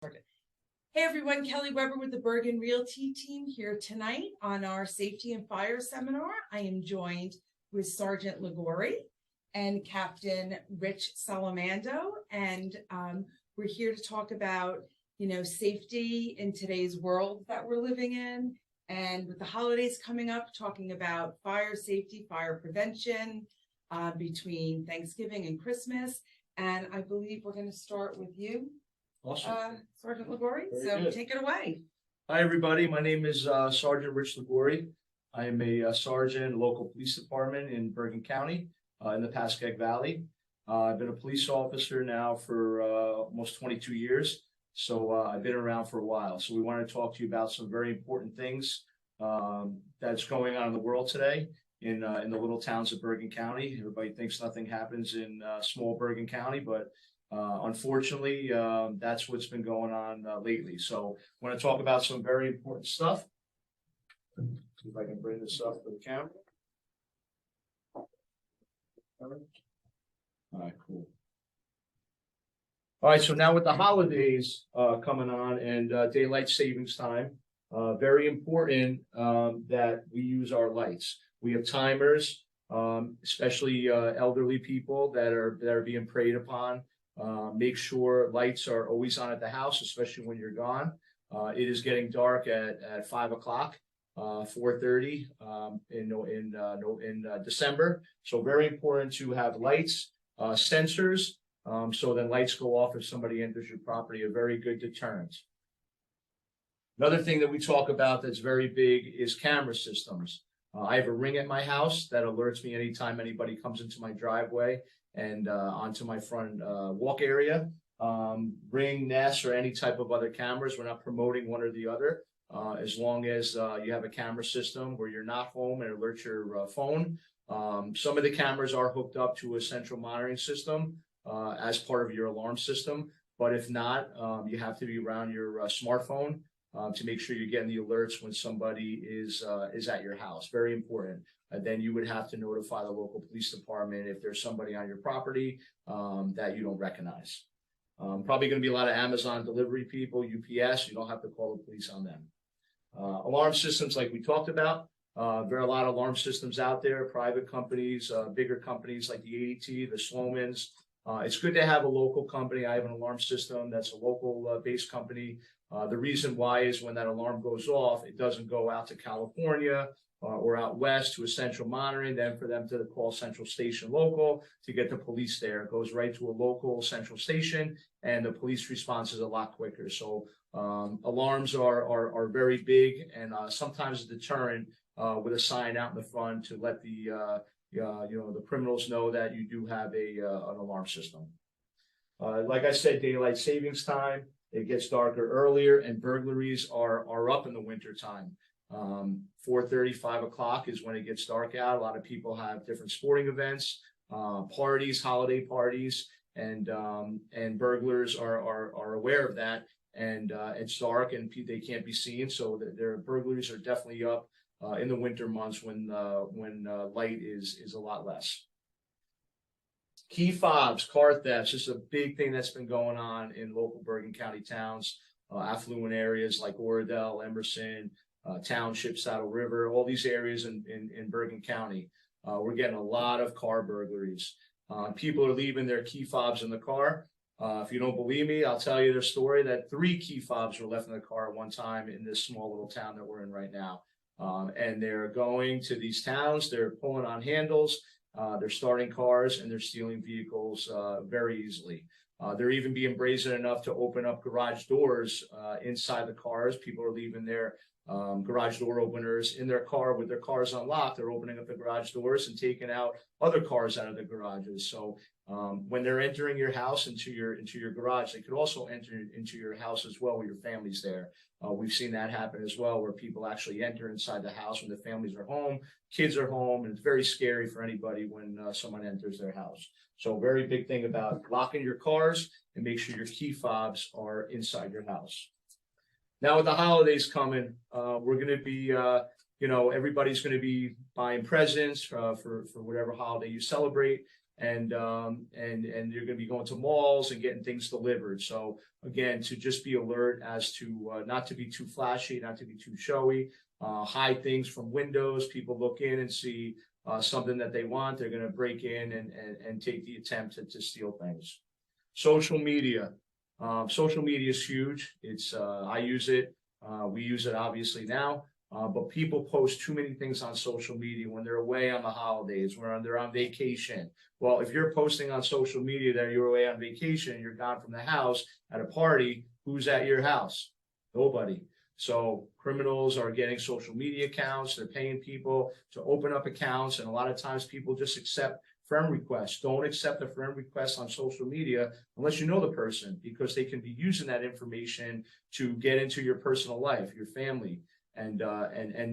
Hey everyone, Kelly Weber with the Bergen Realty team here tonight on our Safety and Fire Seminar. I am joined with Sergeant Liguori and Captain Rich Solimando, and we're here to talk about, safety in today's world that we're living in, and with the holidays coming up, talking about fire safety, fire prevention between Thanksgiving and Christmas. And I believe we're going to start with you. Awesome. Sergeant Liguori, take it away. Hi, everybody. My name is Sergeant Rich Liguori. I am a sergeant, local police department in Bergen County in the Pascagoula Valley. I've been a police officer now for almost 22 years, so I've been around for a while. So we want to talk to you about some very important things that's going on in the world today in the little towns of Bergen County. Everybody thinks nothing happens in small Bergen County, but unfortunately, that's what's been going on lately. So I want to talk about some very important stuff. See if I can bring this up for the camera. All right, cool. All right, so now with the holidays coming on and daylight savings time, very important that we use our lights. We have timers, especially elderly people that are being preyed upon. Make sure lights are always on at the house, especially when you're gone. It is getting dark at 5 o'clock, 4:30 in December. So very important to have lights, sensors, so then lights go off if somebody enters your property. A very good deterrent. Another thing that we talk about that's very big is camera systems. I have a ring at my house that alerts me anytime anybody comes into my driveway and onto my front walk area. Ring, Nest, or any type of other cameras. We're not promoting one or the other. As long as you have a camera system where you're not home and alerts your phone. Some of the cameras are hooked up to a central monitoring system as part of your alarm system. But if not, you have to be around your smartphone to make sure you're getting the alerts when somebody is at your house. Very important. Then you would have to notify the local police department if there's somebody on your property that you don't recognize. Probably going to be a lot of Amazon delivery people, UPS. You don't have to call the police on them. Alarm systems, like we talked about. There are a lot of alarm systems out there, private companies, bigger companies like the ADT, the Slomans. It's good to have a local company. I have an alarm system that's a local based company. The reason why is when that alarm goes off, it doesn't go out to California or out west to a central monitoring, then for them to call central station local to get the police there. It goes right to a local central station, and the police response is a lot quicker. So alarms are very big, and sometimes a deterrent with a sign out in the front to let the criminals know that you do have an alarm system. Like I said, daylight savings time. It gets darker earlier, and burglaries are up in the winter time. 4:30, 5 o'clock is when it gets dark out. A lot of people have different sporting events, parties, holiday parties, and burglars are aware of that. And it's dark and they can't be seen, so their burglaries are definitely up in the winter months when light is a lot less. Key fobs, car thefts. This is a big thing that's been going on in local Bergen County towns, affluent areas like Oradell, Emerson, Township, Saddle River, all these areas in Bergen County. We're getting a lot of car burglaries. People are leaving their key fobs in the car. If you don't believe me, I'll tell you their story that 3 key fobs were left in the car at one time in this small little town that we're in right now. And they're going to these towns, they're pulling on handles, they're starting cars, and they're stealing vehicles very easily. They're even being brazen enough to open up garage doors inside the cars. People are leaving their garage door openers in their car with their cars unlocked. They're opening up the garage doors and taking out other cars out of the garages. So when they're entering your house into your garage, they could also enter into your house as well when your family's there. We've seen that happen as well, where people actually enter inside the house when the families are home, kids are home, and it's very scary for anybody when someone enters their house. So very big thing about locking your cars and make sure your key fobs are inside your house. Now with the holidays coming, we're going to be, everybody's going to be buying presents for whatever holiday you celebrate. and you're going to be going to malls and getting things delivered. So again, to just be alert as to not to be too flashy, not to be too showy, hide things from windows. People look in and see something that they want, they're going to break in and take the attempt to steal things. Social media. Social media is huge. It's I use it. We use it obviously now. But people post too many things on social media when they're away on the holidays, when they're on vacation. Well, if you're posting on social media that you're away on vacation, you're gone from the house at a party, who's at your house? Nobody. So criminals are getting social media accounts. They're paying people to open up accounts. And a lot of times people just accept friend requests. Don't accept a friend request on social media unless you know the person, because they can be using that information to get into your personal life, your family, and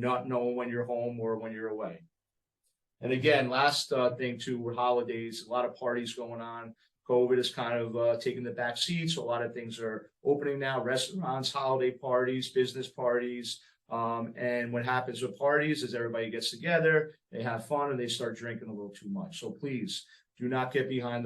not knowing when you're home or when you're away. And again, last thing too, with holidays, a lot of parties going on. COVID is kind of taking the back seat, so a lot of things are opening now. Restaurants, holiday parties, business parties. And what happens with parties is everybody gets together, they have fun, and they start drinking a little too much. So please do not get behind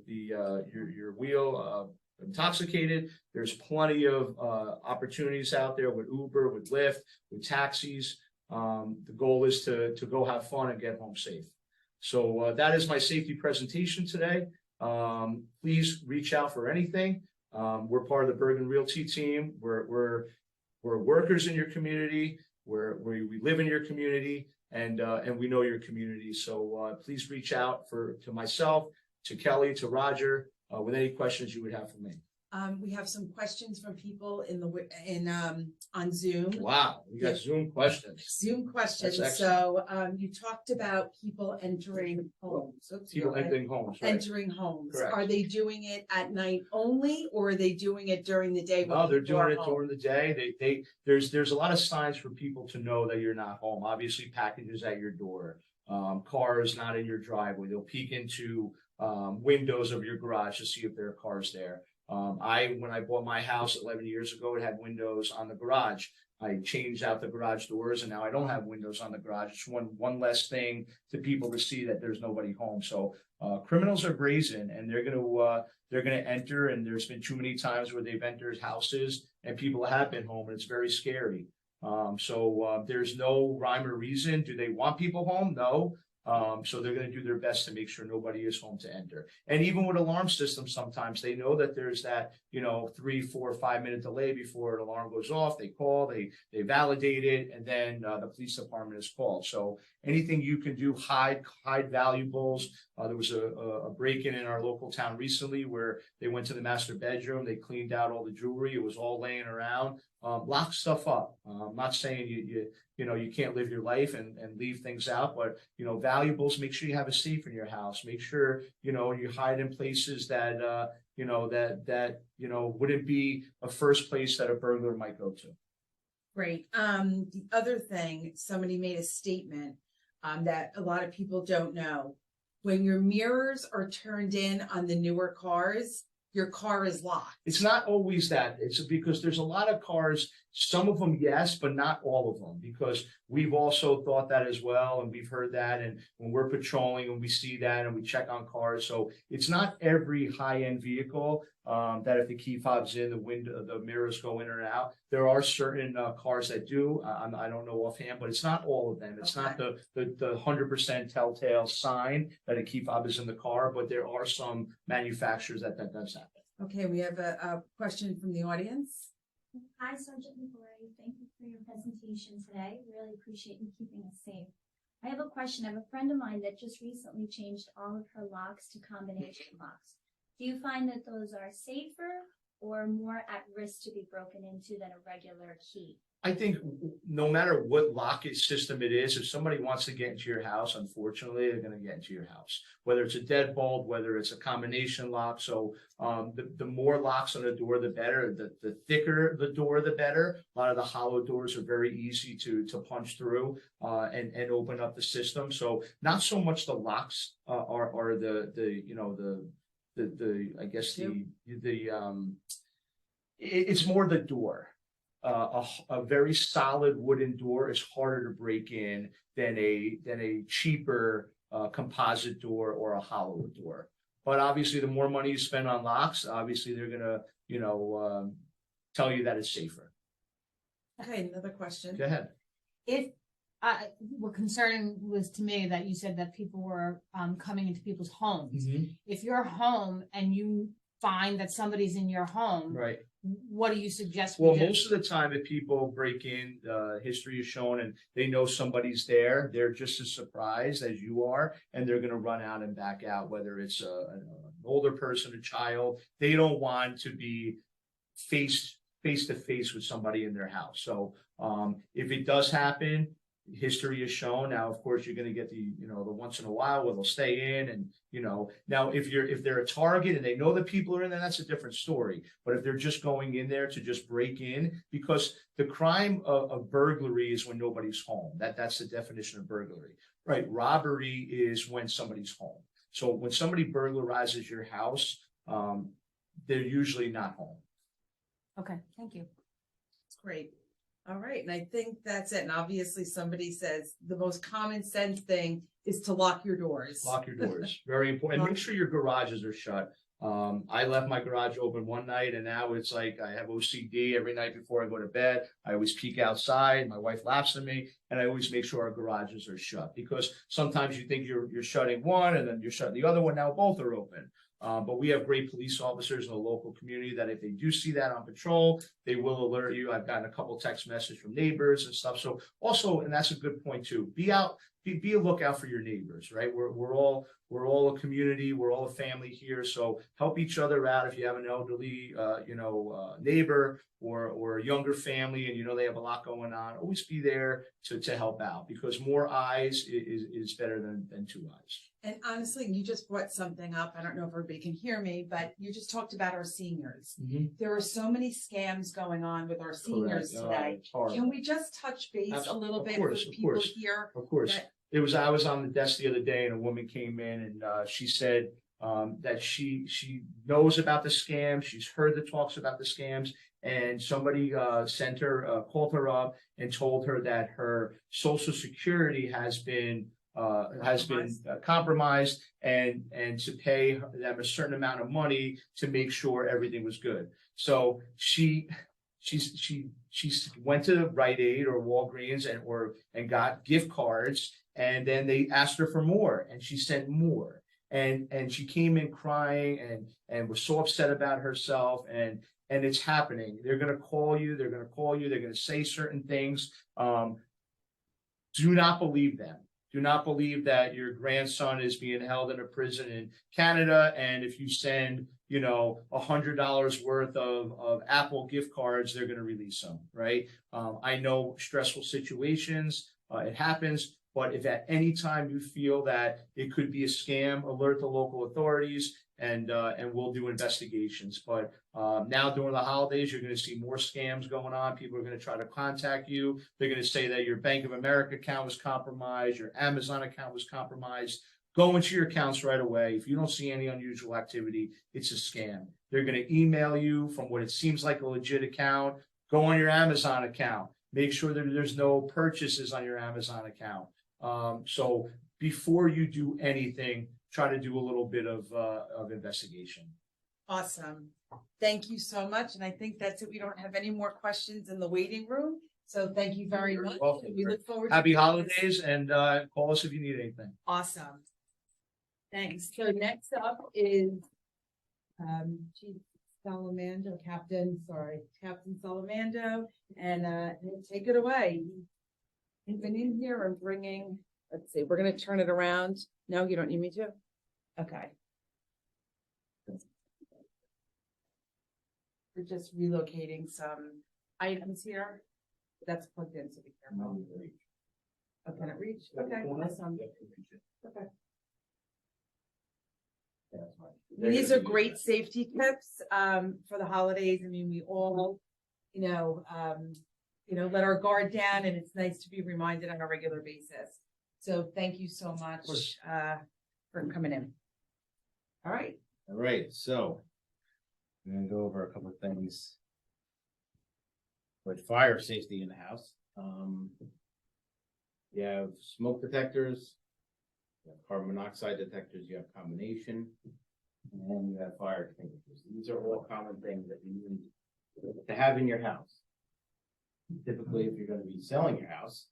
your wheel intoxicated. There's plenty of opportunities out there with Uber, with Lyft, with taxis. The goal is to go have fun and get home safe. So that is my safety presentation today. Please reach out for anything. We're part of the Bergen Realty team. We're workers in your community. We live in your community, and we know your community. So please reach out to myself, to Kelly, to Roger, with any questions you would have for me. We have some questions from people on Zoom. Wow, we got Zoom questions. Zoom questions. So you talked about people entering homes. Entering homes. Right. Entering homes. Correct. Are they doing it at night only, or are they doing it during the day? No, they're doing it during the day. There's a lot of signs for people to know that you're not home. Obviously, packages at your door, cars not in your driveway. They'll peek into windows of your garage to see if there are cars there. When I bought my house 11 years ago, it had windows on the garage. I changed out the garage doors, and now I don't have windows on the garage. It's one less thing to people to see that there's nobody home. So criminals are brazen, and they're gonna enter. And there's been too many times where they've entered houses and people have been home, and it's very scary. So there's no rhyme or reason. Do they want people home? No. So they're going to do their best to make sure nobody is home to enter. And even with alarm systems, sometimes they know that there's that, 3, 4, 5 minute delay before an alarm goes off. They call, they validate it, and then the police department is called. So anything you can do, hide valuables. There was a break-in in our local town recently where they went to the master bedroom. They cleaned out all the jewelry. It was all laying around. Lock stuff up. I'm not saying you can't live your life and leave things out, but valuables, make sure you have a safe in your house. Make sure you hide in places that wouldn't be a first place that a burglar might go to. Great. The other thing, somebody made a statement that a lot of people don't know. When your mirrors are turned in on the newer cars, your car is locked. It's not always that. It's because there's a lot of cars, some of them, yes, but not all of them, because we've also thought that as well. And we've heard that. And when we're patrolling and we see that and we check on cars. So it's not every high-end vehicle that if the key fob's in, the mirrors go in or out. There are certain cars that do. I don't know offhand, but it's not all of them. It's not the 100% telltale sign that a key fob is in the car, but there are some manufacturers that does happen. Okay, we have a question from the audience. Hi, Sergeant Liguori. Thank you for your presentation today. Really appreciate you keeping us safe. I have a question. I have a friend of mine that just recently changed all of her locks to combination locks. Do you find that those are safer or more at risk to be broken into than a regular key? I think no matter what lock system it is, if somebody wants to get into your house, unfortunately, they're going to get into your house. Whether it's a deadbolt, whether it's a combination lock. So the more locks on the door, the better. The thicker the door, the better. A lot of the hollow doors are very easy to punch through and open up the system. So not so much the locks are it's more the door. A very solid wooden door is harder to break in than a cheaper composite door or a hollow door. But obviously, the more money you spend on locks, obviously they're gonna, tell you that it's safer. Okay, another question. Go ahead. If what concern was to me that you said that people were coming into people's homes. If you're home and you find that somebody's in your home, Right. what do you suggest? we Well, do? most of the time, if people break in, history is shown and they know somebody's there, they're just as surprised as you are, and they're going to run out and back out, whether it's an older person, a child. They don't want to be face to face with somebody in their house. So if it does happen, history is shown. Now, of course, you're going to get the once in a while where they'll stay in, and now if they're a target and they know that people are in there, that's a different story. But if they're just going in there to just break in, because the crime of burglary is when nobody's home. That's the definition of burglary, right? Robbery is when somebody's home. So when somebody burglarizes your house, they're usually not home. Okay, thank you. That's great. All right, and I think that's it. And obviously somebody says the most common sense thing is to lock your doors. Lock your doors. Very important. And make sure your garages are shut. I left my garage open one night, and now it's like I have OCD every night before I go to bed. I always peek outside. My wife laughs at me, and I always make sure our garages are shut, because sometimes you think you're shutting one and then you're shutting the other one. Now both are open. But we have great police officers in the local community that if they do see that on patrol, they will alert you. I've gotten a couple text messages from neighbors and stuff. So also, and that's a good point too, be a lookout for your neighbors, right? We're all a community. We're all a family here. So help each other out. If you have an elderly, neighbor or a younger family, and they have a lot going on, always be there to help out, because more eyes is better than two eyes. And honestly, you just brought something up. I don't know if everybody can hear me, but you just talked about our seniors. There are so many scams going on with our seniors today. Can we just touch base a little bit with people here? Of course. I was on the desk the other day, and a woman came in, and she said that she knows about the scams. She's heard the talks about the scams, and somebody called her up and told her that her Social Security has been compromised, and to pay them a certain amount of money to make sure everything was good. So she went to Rite Aid or Walgreens and got gift cards, and then they asked her for more, and she sent more. And she came in crying and was so upset about herself, and it's happening. They're going to call you. They're going to say certain things. Do not believe them. Do not believe that your grandson is being held in a prison in Canada, and if you send, $100 worth of Apple gift cards, they're going to release them, right? I know stressful situations, it happens, but if at any time you feel that it could be a scam, alert the local authorities, and we'll do investigations. But now during the holidays, you're going to see more scams going on. People are going to try to contact you. They're going to say that your Bank of America account was compromised, your Amazon account was compromised. Go into your accounts right away. If you don't see any unusual activity, it's a scam. They're going to email you from what it seems like a legit account. Go on your Amazon account. Make sure that there's no purchases on your Amazon account. So before you do anything, try to do a little bit of investigation. Awesome. Thank you so much. And I think that's it. We don't have any more questions in the waiting room. So thank you very much. Welcome. We look forward to Happy holidays, and call us if you need anything. Awesome. Thanks. So next up is Chief Solimando, Captain Solimando, and take it away. He's been in here and bringing, let's see, we're going to turn it around. No, you don't need me to? Okay. We're just relocating some items here. That's plugged in, so be careful. Oh, can it reach? Okay. Awesome. Okay. These are great safety tips for the holidays. I mean, we all, let our guard down, and it's nice to be reminded on a regular basis. So thank you so much for coming in. All right. All right, so I'm gonna go over a couple of things with fire safety in the house. You have smoke detectors, You have carbon monoxide detectors, you have combination, and you have fire extinguishers. These are all common things that you need to have in your house. Typically, if you're gonna be selling your house,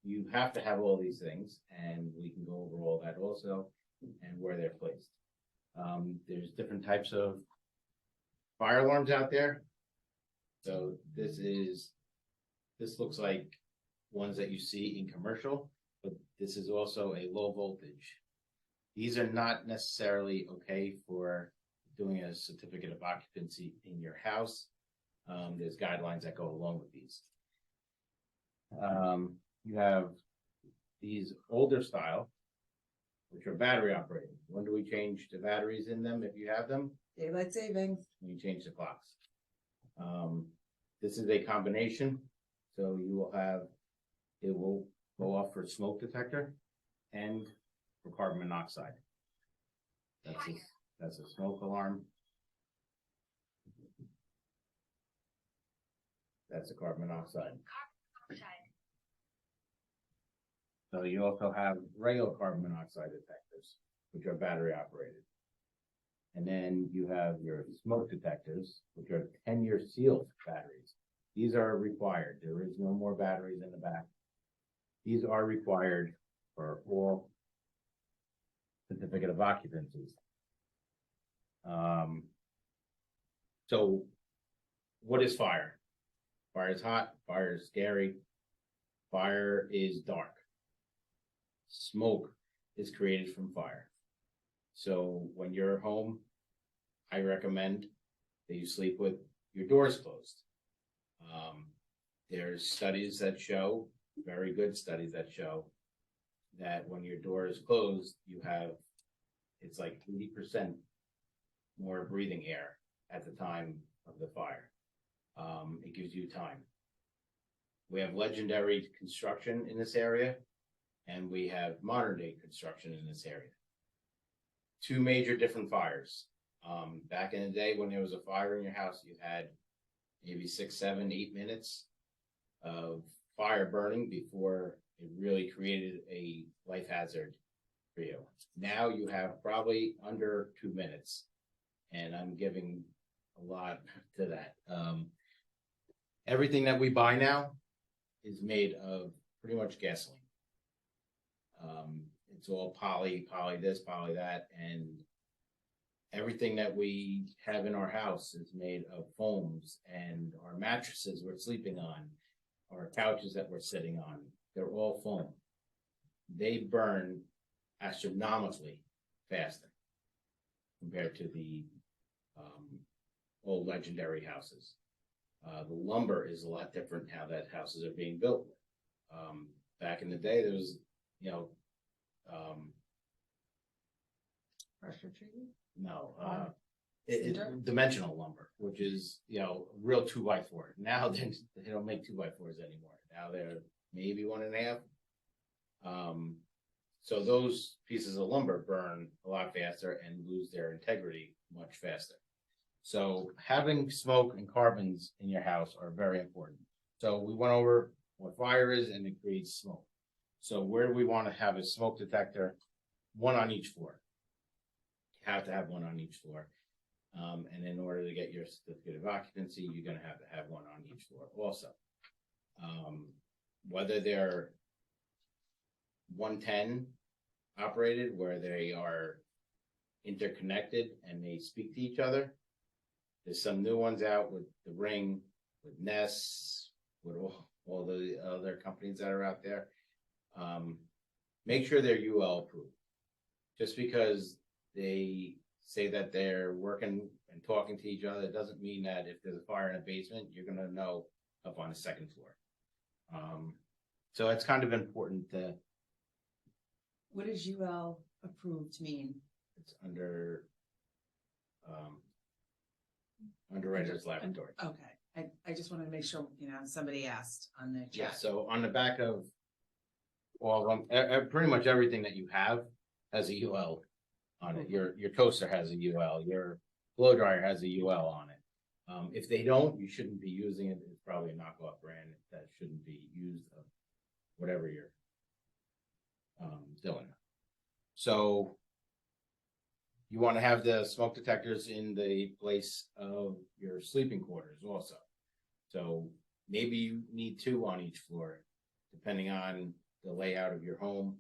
you have to have all these things, and we can go over all that also, and where they're placed. There's different types of fire alarms out there. So this looks like ones that you see in commercial, but this is also a low voltage. These are not necessarily okay for doing a certificate of occupancy in your house. There's guidelines that go along with these. You have these older style, which are battery operated. When do we change the batteries in them if you have them? Daylight savings. When you change the clocks. This is a combination, so you will have, it will go off for smoke detector and for carbon monoxide. That's a smoke alarm. That's a carbon monoxide. So you also have regular carbon monoxide detectors, which are battery operated. And then you have your smoke detectors, which are 10-year sealed batteries. These are required. There is no more batteries in the back. These are required for all certificate of occupancies. So what is fire? Fire is hot, fire is scary, fire is dark. Smoke is created from fire. So when you're home, I recommend that you sleep with your doors closed. There's studies that show, very good studies that show, that when your door is closed, you have, it's like 80% more breathing air at the time of the fire. It gives you time. We have legendary construction in this area, and we have modern day construction in this area. Two major different fires. Back in the day when there was a fire in your house, you had maybe 6, 7, 8 minutes of fire burning before it really created a life hazard for you. Now you have probably under 2 minutes, and I'm giving a lot to that. Everything that we buy now is made of pretty much gasoline. It's all poly this, poly that, and everything that we have in our house is made of foams, and our mattresses we're sleeping on, our couches that we're sitting on, they're all foam. They burn astronomically faster compared to the old legendary houses. The lumber is a lot different how that houses are being built. Back in the day, there was, Pressure treated. no, Cinder? dimensional lumber, which is, real 2x4. Now they don't make 2x4s anymore. Now they're maybe 1.5. So those pieces of lumber burn a lot faster and lose their integrity much faster. So having smoke and carbons in your house are very important. So we went over what fire is, and it creates smoke. So where do we want to have a smoke detector? One on each floor. You have to have one on each floor. And in order to get your certificate of occupancy, you're going to have one on each floor also. Whether they're 110 operated, where they are interconnected and they speak to each other. There's some new ones out with the Ring, with Nest, with all the other companies that are out there. Make sure they're UL approved. Just because they say that they're working and talking to each other, doesn't mean that if there's a fire in a basement, you're going to know up on the second floor. So it's kind of important to. What does UL approved mean? It's under Underwriters Laboratory. Okay, I just wanted to make sure, somebody asked on the Yeah, chat. so on the back of all of them, pretty much everything that you have has a UL on it. Your toaster has a UL, your blow dryer has a UL on it. If they don't, you shouldn't be using it. It's probably a knockoff brand that shouldn't be used of whatever you're doing. So you want to have the smoke detectors in the place of your sleeping quarters also. So maybe you need 2 on each floor, depending on the layout of your home.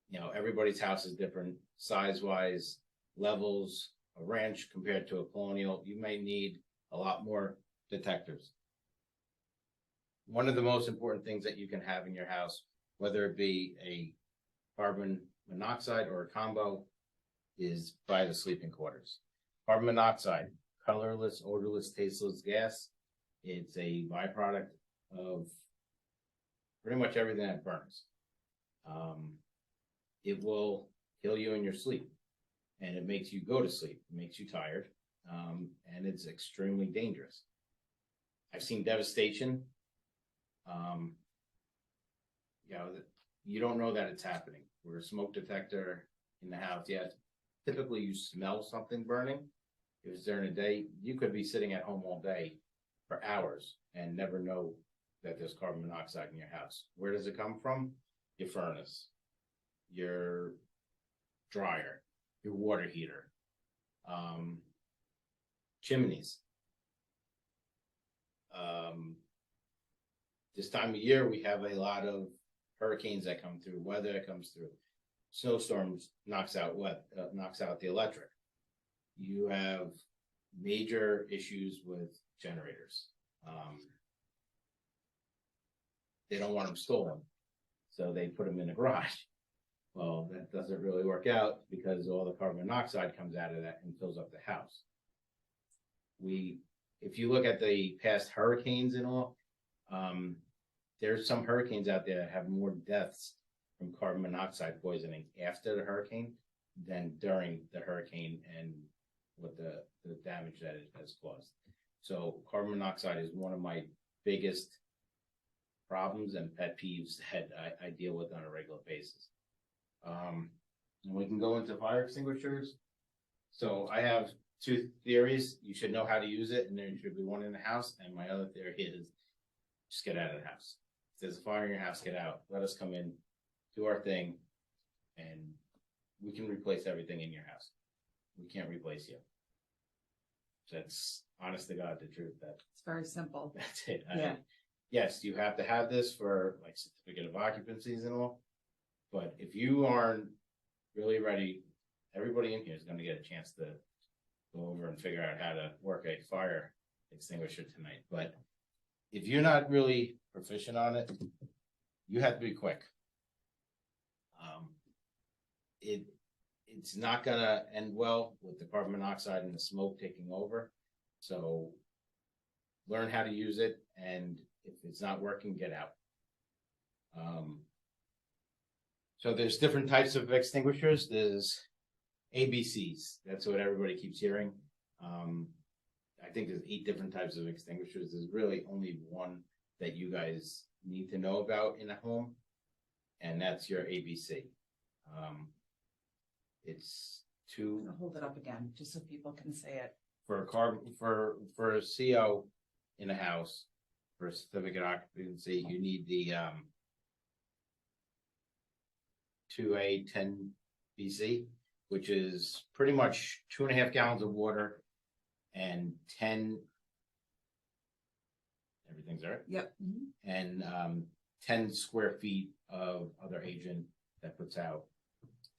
You know, everybody's house is different, size-wise, levels. A ranch compared to a colonial, you may need a lot more detectors. One of the most important things that you can have in your house, whether it be a carbon monoxide or a combo, is by the sleeping quarters. Carbon monoxide, colorless, odorless, tasteless gas. It's a byproduct of pretty much everything that burns. It will kill you in your sleep, and it makes you go to sleep. It makes you tired, and it's extremely dangerous. I've seen devastation. You know, you don't know that it's happening. We're a smoke detector in the house. Yes, typically you smell something burning. If it's during the day, you could be sitting at home all day for hours and never know that there's carbon monoxide in your house. Where does it come from? Your furnace, your dryer, your water heater, chimneys. This time of year, we have a lot of hurricanes that come through, weather that comes through, snowstorms knocks out the electric. You have major issues with generators. They don't want them stolen, so they put them in the garage. Well, that doesn't really work out because all the carbon monoxide comes out of that and fills up the house. If you look at the past hurricanes and all, there's some hurricanes out there that have more deaths from carbon monoxide poisoning after the hurricane than during the hurricane and what the damage that it has caused. So carbon monoxide is one of my biggest problems and pet peeves that I deal with on a regular basis. And we can go into fire extinguishers. So I have 2 theories. You should know how to use it, and there should be one in the house. And my other theory is just get out of the house. If there's a fire in your house, get out. Let us come in, do our thing, and we can replace everything in your house. We can't replace you. That's honest to God the truth. It's very simple. That's it. Yeah. Yes, you have to have this for like certificate of occupancies and all. But if you aren't really ready, everybody in here is going to get a chance to go over and figure out how to work a fire extinguisher tonight. But if you're not really proficient on it, you have to be quick. It's not gonna end well with the carbon monoxide and the smoke taking over. So learn how to use it, and if it's not working, get out. So there's different types of extinguishers. There's ABCs. That's what everybody keeps hearing. I think there's 8 different types of extinguishers. There's really only one that you guys need to know about in a home, and that's your ABC. It's 2 I'll hold it up again, just so people can say it. for a CO in a house. For a certificate of occupancy, you need the 2A10 BC, which is pretty much 2.5 gallons of water and 10. Everything's all right. Yep. And 10 square feet of other agent that puts out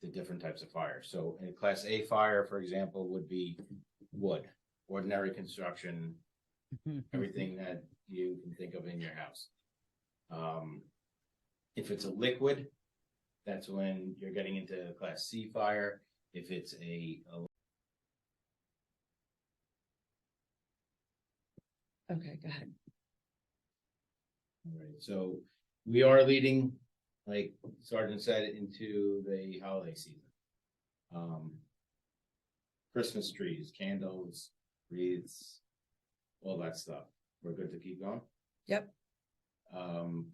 the different types of fire. So in a class A fire, for example, would be wood, ordinary construction, everything that you can think of in your house. If it's a liquid, that's when you're getting into a class C fire. If it's Okay, go ahead. all right, so we are leading, like Sergeant said, into the holiday season. Christmas trees, candles, wreaths, all that stuff. We're good to keep going? Yep.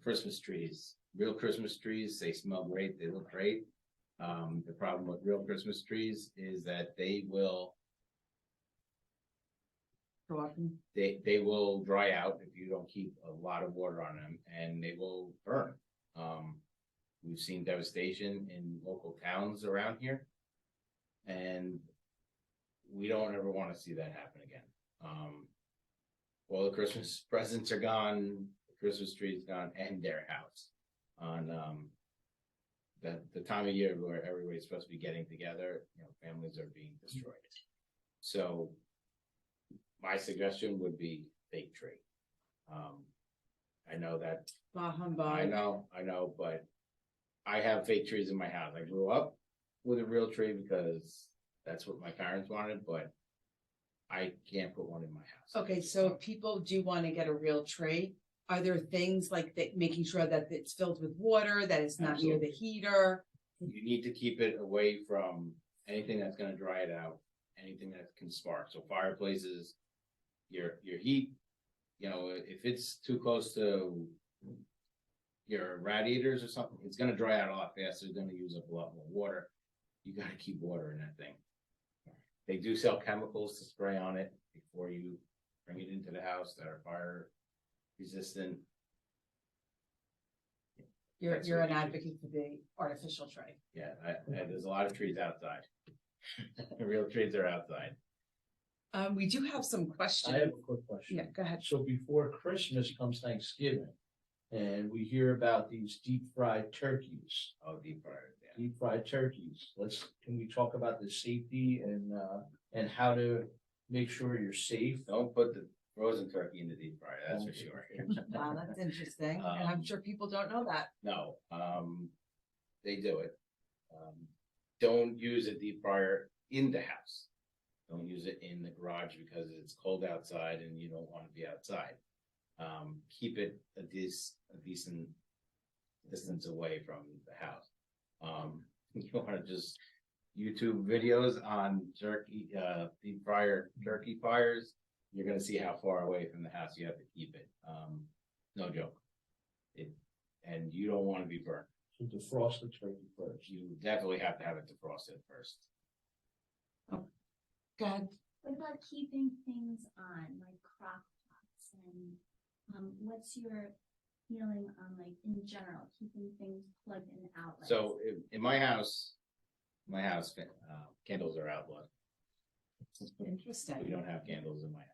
Christmas trees, real Christmas trees, they smell great, they look great. The problem with real Christmas trees is that they will they will dry out if you don't keep a lot of water on them, and they will burn. We've seen devastation in local towns around here. And we don't ever want to see that happen again. All the Christmas presents are gone, the Christmas tree's gone, and their house. On the time of year where everybody's supposed to be getting together, families are being destroyed. So my suggestion would be fake tree. I know that Bah humbug. I know, but I have fake trees in my house. I grew up with a real tree because that's what my parents wanted, but I can't put one in my house. Okay, so if people do want to get a real tree, are there things like that, making sure that it's filled with water, that it's not near the heater? You need to keep it away from anything that's gonna dry it out, anything that can spark. So fireplaces, your heat, if it's too close to your radiators or something, it's gonna dry out a lot faster, it's gonna use up a lot more water. You gotta keep water in that thing. They do sell chemicals to spray on it before you bring it into the house that are fire resistant. You're an advocate for the artificial tree. Yeah, there's a lot of trees outside. Real trees are outside. We do have some questions. I have a quick question. Yeah, go ahead. So before Christmas comes Thanksgiving, and we hear about these deep fried turkeys. Oh, deep fryer. Yeah. Deep fried turkeys. Can we talk about the safety and how to make sure you're safe? Don't put the frozen turkey in the deep fryer, that's for sure. Wow, that's interesting, and I'm sure people don't know that. No, they do it. Don't use a deep fryer in the house. Don't use it in the garage because it's cold outside and you don't want to be outside. Keep it a decent distance away from the house. You want to just YouTube videos on turkey, deep fryer turkey fires. You're going to see how far away from the house you have to keep it. No joke. And you don't want to be burnt. So defrost the turkey first. You definitely have to have it defrosted first. Go ahead. What about keeping things on, like crock pots, and what's your feeling on, like, in general, keeping things plugged in outlets? So in my house, candles are outlawed. We Interesting. don't have candles in my house.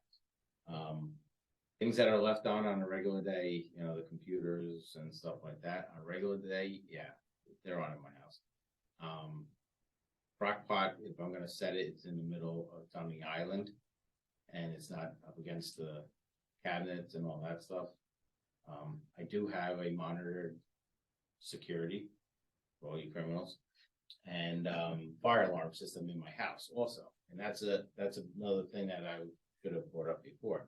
Things that are left on a regular day, the computers and stuff like that, on a regular day, yeah, they're on in my house. Crock pot, if I'm gonna set it, it's in the middle, it's on the island, and it's not up against the cabinets and all that stuff. I do have a monitored security for all you criminals, and fire alarm system in my house also. And that's another thing that I should have brought up before,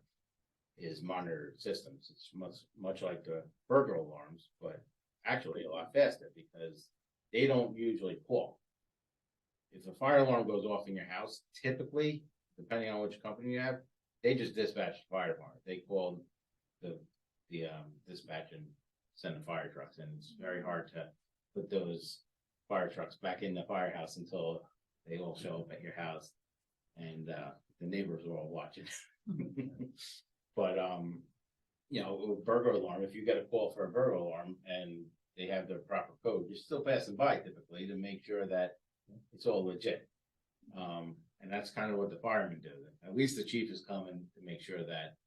is monitored systems. It's much like the burglar alarms, but actually a lot faster because they don't usually call. If a fire alarm goes off in your house, typically, depending on which company you have, they just dispatch the fire department. They call the dispatch and send the fire trucks, and it's very hard to put those fire trucks back in the firehouse until they all show up at your house and the neighbors are all watching. But burglar alarm, if you get a call for a burglar alarm and they have the proper code, you're still passing by typically to make sure that it's all legit. And that's kind of what the firemen do. At least the chief is coming to make sure that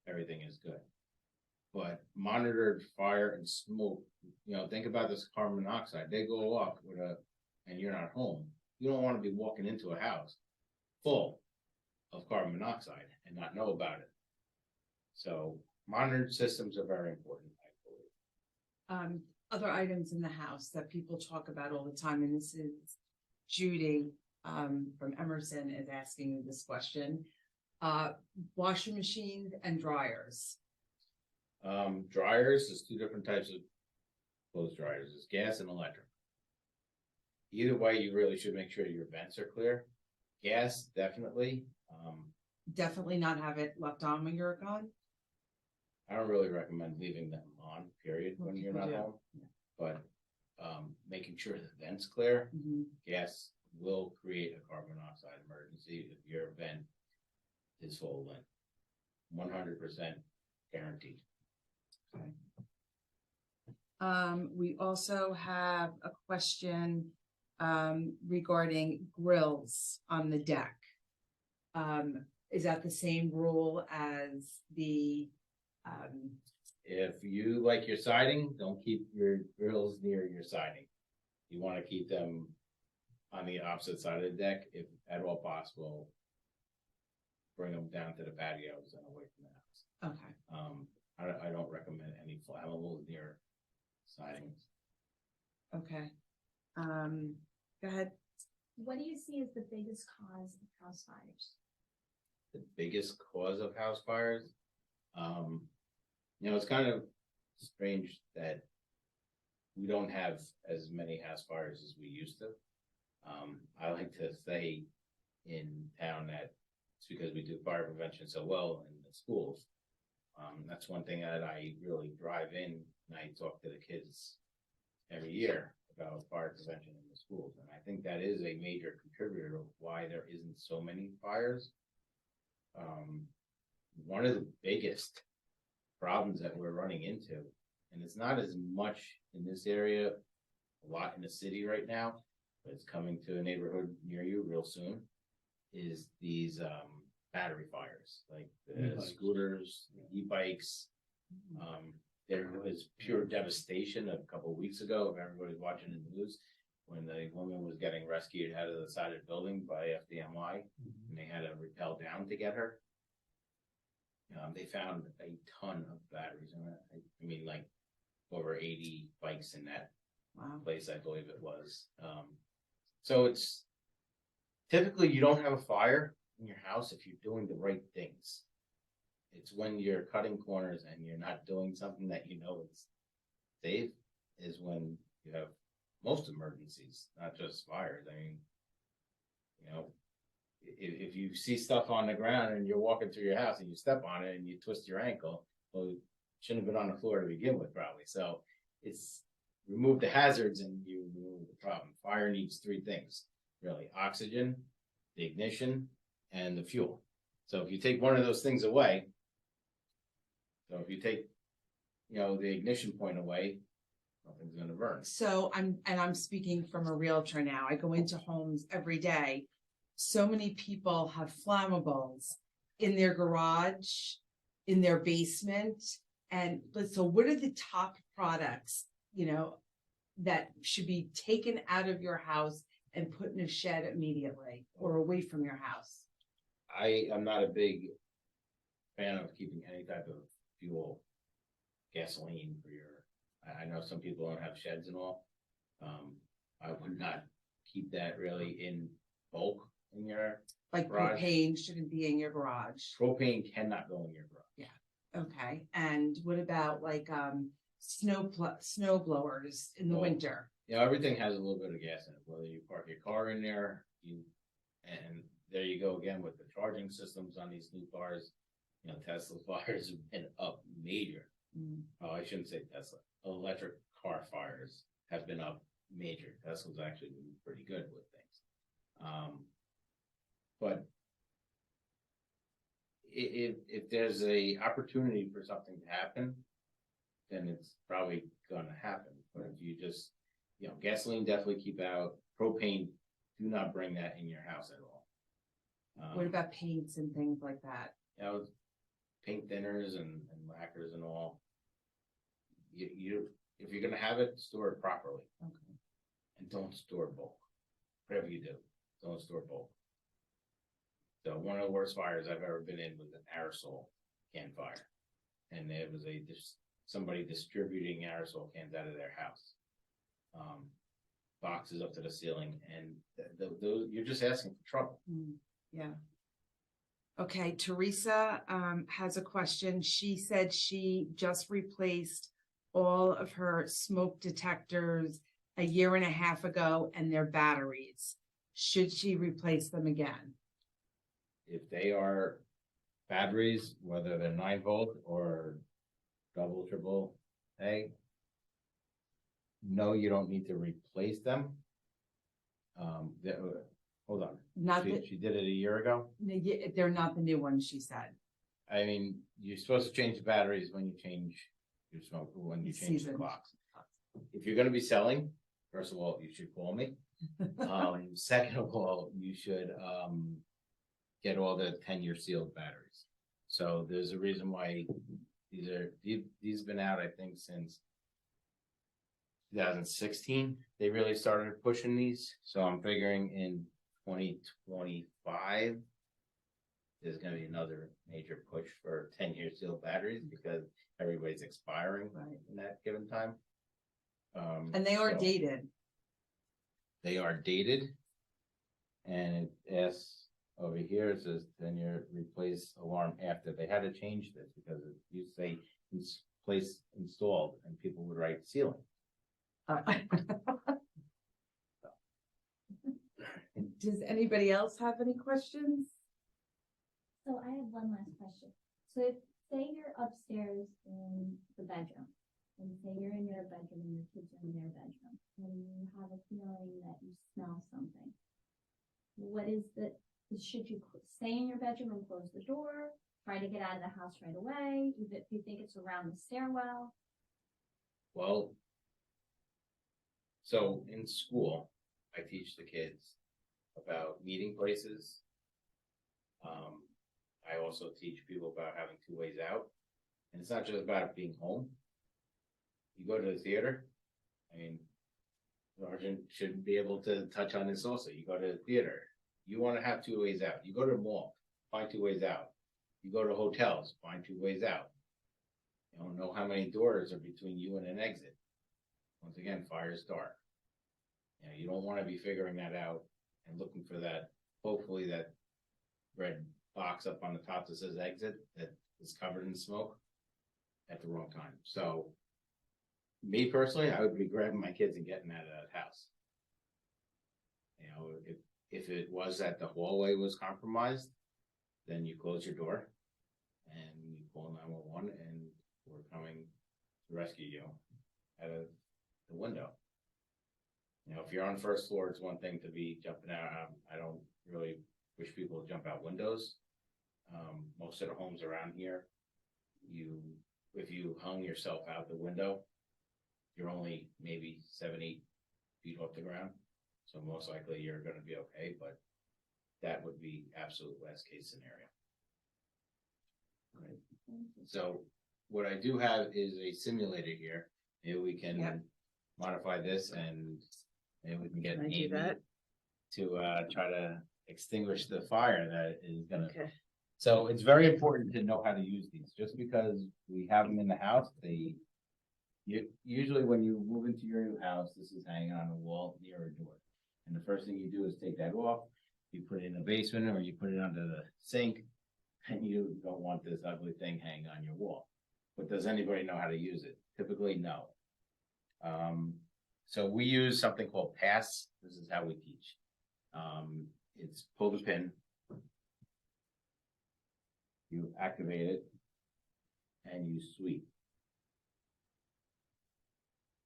everything is good. But monitored fire and smoke, think about this carbon monoxide. They go off and you're not home. You don't want to be walking into a house full of carbon monoxide and not know about it. So monitored systems are very important, I believe. Other items in the house that people talk about all the time, and this is Judy from Emerson is asking you this question. Washing machines and dryers. Dryers, there's two different types of clothes dryers. There's gas and electric. Either way, you really should make sure your vents are clear. Gas, definitely. Definitely not have it left on when you're gone. I don't really recommend leaving them on, period, when you're not People do. home. But making sure the vent's clear. Mm-hmm. Gas will create a carbon monoxide emergency if your vent is full in. 100% guaranteed. Okay. We also have a question regarding grills on the deck. Is that the same rule as the, If you like your siding, don't keep your grills near your siding. You want to keep them on the opposite side of the deck, if at all possible. Bring them down to the patios and away from the house. okay, I don't recommend any flammables near sidings. okay. Go ahead. What do you see as the biggest cause of house fires? The biggest cause of house fires, it's kind of strange that we don't have as many house fires as we used to. I like to say in town that it's because we do fire prevention so well in the schools. That's one thing that I really drive in, and I talk to the kids every year about fire prevention in the schools. And I think that is a major contributor of why there isn't so many fires. One of the biggest problems that we're running into, and it's not as much in this area, a lot in the city right now, but it's coming to a neighborhood near you real soon, is these battery fires, like the E-bikes. scooters, e-bikes. There was pure devastation a couple of weeks ago, if everybody's watching the news, when the woman was getting rescued out of the side of the building by FDNY, and they had to rappel down to get her. They found a ton of batteries in it. I mean, like over 80 bikes in that Wow. place, I believe it was. So it's typically you don't have a fire in your house if you're doing the right things. It's when you're cutting corners and you're not doing something that you know is safe, is when you have most emergencies, not just fires. I mean, if you see stuff on the ground and you're walking through your house and you step on it and you twist your ankle, well, it shouldn't have been on the floor to begin with, probably. So it's remove the hazards and you remove the problem. Fire needs three things, really: oxygen, the ignition, and the fuel. So if you take one of those things away, so if you take, the ignition point away, nothing's gonna burn. So I'm speaking from a realtor now. I go into homes every day. So many people have flammables in their garage, in their basement. And so what are the top products, that should be taken out of your house and put in a shed immediately or away from your house? I am not a big fan of keeping any type of fuel, gasoline for I know some people don't have sheds and all. I would not keep that really in bulk in your Like garage. propane shouldn't be in your garage. Propane cannot go in your garage. Okay, and what about like snow blowers in the Well, winter? Everything has a little bit of gas in it, whether you park your car in there, and there you go again with the charging systems on these new cars. Tesla fires have been up major. Oh, I shouldn't say Tesla. Electric car fires have been up major. Tesla's actually been pretty good with things. But if there's a opportunity for something to happen, then it's probably gonna happen. But if you just, gasoline definitely keep out. Propane, do not bring that in your house at all. What about paints and things like that? Paint thinners and lacquers and all. You if you're gonna have it, store it properly. Okay. And don't store bulk. Whatever you do, don't store bulk. So one of the worst fires I've ever been in was an aerosol can fire, and there was somebody distributing aerosol cans out of their house, boxes up to the ceiling, and those you're just asking for trouble. Yeah. Okay, Teresa has a question. She said she just replaced all of her smoke detectors a year and a half ago and their batteries. Should she replace them again? If they are batteries, whether they're 9-volt or double, triple A, no, you don't need to replace them. Hold on. She did it a year ago. They're not the new ones, she said. I mean, you're supposed to change the batteries when you change your smoke, when you change the clocks. if you're gonna be selling, first of all, you should call me. Second of all, you should, get all the 10-year sealed batteries. So there's a reason why these have been out, I think, since 2016. They really started pushing these. So I'm figuring in 2025, there's gonna be another major push for 10-year sealed batteries because everybody's expiring in that given time. And they are so dated. They are dated. And it asks over here, it says 10-year replace alarm after. They had to change this because it used to say place installed and people would write ceiling. Does anybody else have any questions? So I have one last question. So if, say you're upstairs in the bedroom, and say you're in your bedroom and your kids are in their bedroom, and you have a feeling that you smell something, what is should you stay in your bedroom and close the door, try to get out of the house right away, if you think it's around the stairwell? Well, so in school, I teach the kids about meeting places. I also teach people about having 2 ways out. And it's not just about being home. You go to the theater, I mean, Sergeant should be able to touch on this also. You go to the theater, you want to have 2 ways out. You go to a mall, find 2 ways out. You go to hotels, find 2 ways out. You don't know how many doors are between you and an exit. Once again, fire start. You know, you don't want to be figuring that out and looking for that, hopefully that red box up on the top that says exit that is covered in smoke at the wrong time. So me personally, I would be grabbing my kids and getting out of that house. You know, if it was that the hallway was compromised, then you close your door and you call 911 and we're coming to rescue you out of the window. You know, if you're on first floor, it's one thing to be jumping out. I don't really wish people to jump out windows. Most of the homes around here, if you hung yourself out the window, you're only maybe 7-8 feet off the ground. So most likely you're going to be okay, but that would be absolute worst case scenario. Right. So what I do have is a simulator here. Maybe we can modify this and maybe we can get Amy to try to extinguish the fire that is gonna. Okay. So it's very important to know how to use these. Just because we have them in the house, usually when you move into your new house, this is hanging on a wall near a door. And the first thing you do is take that off. You put it in the basement or you put it under the sink, and you don't want this ugly thing hanging on your wall. But does anybody know how to use it? Typically, no. So we use something called pass. This is how we teach. It's pull the pin, you activate it, and you sweep.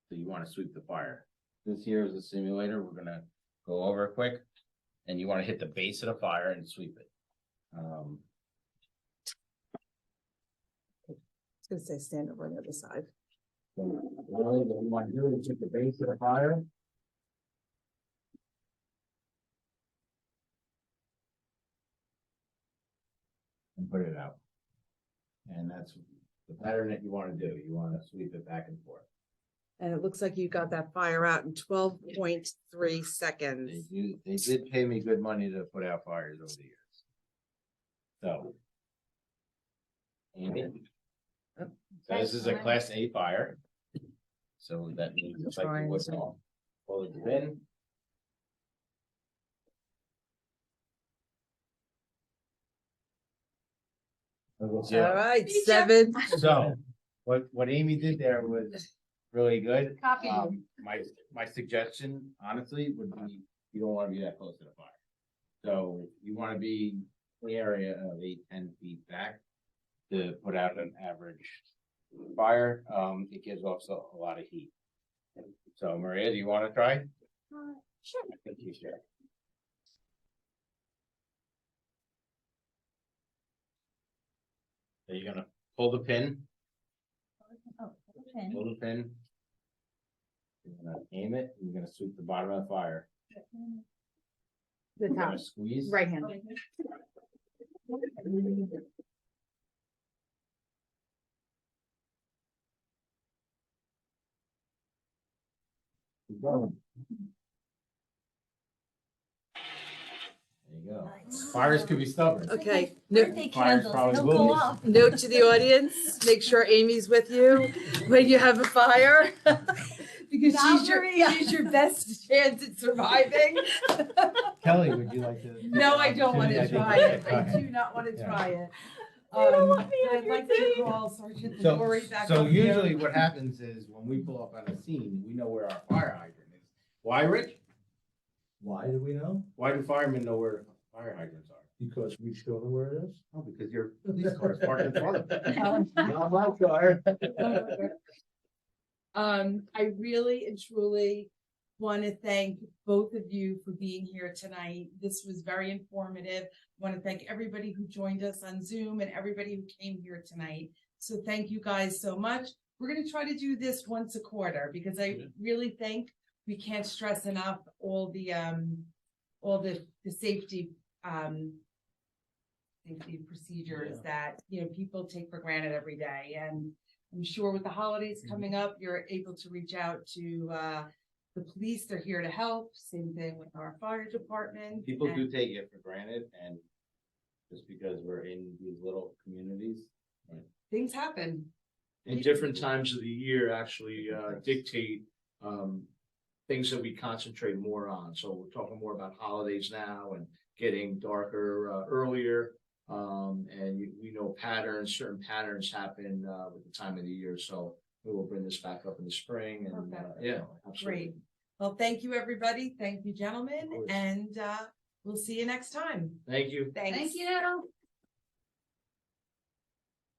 So you want to sweep the fire. This here is a simulator. We're gonna go over it quick, and you want to hit the base of the fire and sweep it. It's gonna say stand over on the other side. So what you want to do is hit the base of the fire. And put it out. And that's the pattern that you want to do. You want to sweep it back and forth. And it looks like you got that fire out in 12.3 seconds. They did pay me good money to put out fires over the years. So. Amy. So this is a class A fire. So that means it's like the wood saw. Pull it in. All right, 7. So what Amy did there was really good. Copy. My suggestion, honestly, would be you don't want to be that close to the fire. So you want to be in the area of 8-10 feet back to put out an average fire. It gives off a lot of heat. So Maria, do you want to try? Sure. I think you should. So you're gonna pull the pin. Oh, okay. Pull the pin. You're gonna aim it, you're gonna sweep the bottom of the fire. The You're top, gonna squeeze. right hand. Keep going. There you go. Fires could be stubborn. Okay. Birthday Fires candles, probably they'll will go be. off. Note to the audience, make sure Amy's with you when you have a fire. Because Not Maria. she's your best chance at surviving. Kelly, would you like to? No, I don't want to try it. Go I ahead. do not want to Yeah. try it. don't want me on I'd your like to call Sergeant Liguori back So up here. usually what happens is when we pull up on a scene, we know where our fire hydrant is. Why, Rich? Why do we know? Why do firemen know where fire hydrants are? Because we show them where it is. Oh, because your police car is parked in front of them. Not my car. I really and truly want to thank both of you for being here tonight. This was very informative. I want to thank everybody who joined us on Zoom and everybody who came here tonight. So thank you guys so much. We're going to try to do this once a quarter because I really think we can't stress enough all the safety safety procedures that, you know, people take for granted every day. And I'm sure with the holidays coming up, you're able to reach out to the police. They're here to help. Same thing with our fire department. People And do take it for granted, and just because we're in these little communities. things happen. And different times of the year actually dictate things that we concentrate more on. So we're talking more about holidays now and getting darker earlier. And we know certain patterns happen with the time of the year. So we will bring this back up in the spring and yeah, absolutely. Great. Well, thank you, everybody. Thank you, gentlemen. Of course. And we'll see you next time. Thank you. Thanks. Thank you.